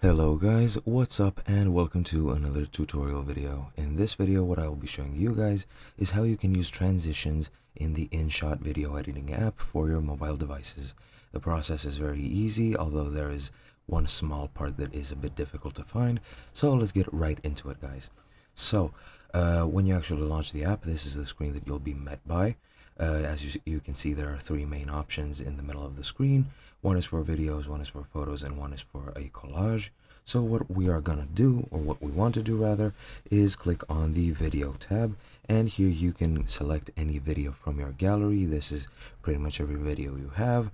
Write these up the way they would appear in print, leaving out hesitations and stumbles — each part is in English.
Hello guys, what's up and welcome to another tutorial video. In this video what I will be showing you guys is how you can use transitions in the Inshot video editing app for your mobile devices. The process is very easy, although there is one small part that is a bit difficult to find, so let's get right into it guys. So when you actually launch the app, this is the screen that you'll be met by. As you can see, there are three main options in the middle of the screen. One is for videos, one is for photos, and one is for a collage. So what we are gonna do, or what we want to do rather, is click on the video tab, and here you can select any video from your gallery. This is pretty much every video you have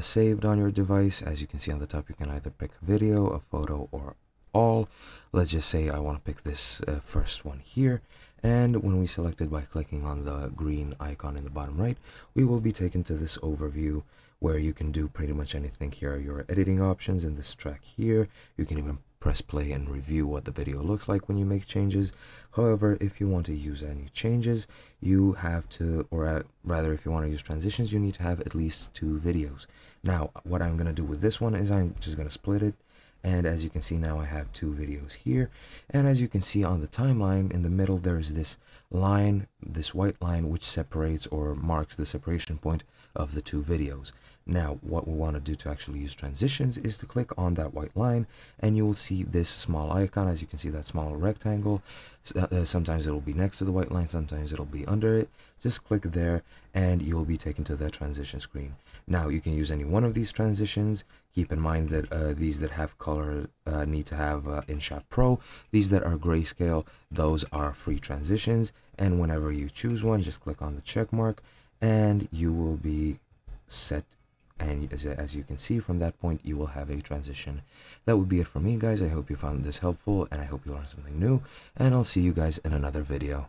saved on your device. As you can see on the top, you can either pick a video, a photo, or all. Let's just say I want to pick this first one here, and when we select it by clicking on the green icon in the bottom right, we will be taken to this overview where you can do pretty much anything. Here are your editing options in this track here. You can even press play and review what the video looks like when you make changes. However, if you want to use any changes, you have to, or rather if you want to use transitions, you need to have at least 2 videos. Now what I'm going to do with this one is I'm just going to split it. And as you can see now, I have 2 videos here, and as you can see on the timeline in the middle, there's this line, this white line, which separates or marks the separation point of the 2 videos. Now what we want to do to actually use transitions is to click on that white line, and you will see this small icon. As you can see, that small rectangle, sometimes it'll be next to the white line, sometimes it'll be under it. Just click there and you'll be taken to that transition screen. Now you can use any one of these transitions. Keep in mind that these that have color need to have Inshot Pro. These that are grayscale, those are free transitions, and whenever you choose one, just click on the check mark and you will be set. And as you can see, from that point you will have a transition. That would be it for me guys. I hope you found this helpful, and I hope you learned something new, and I'll see you guys in another video.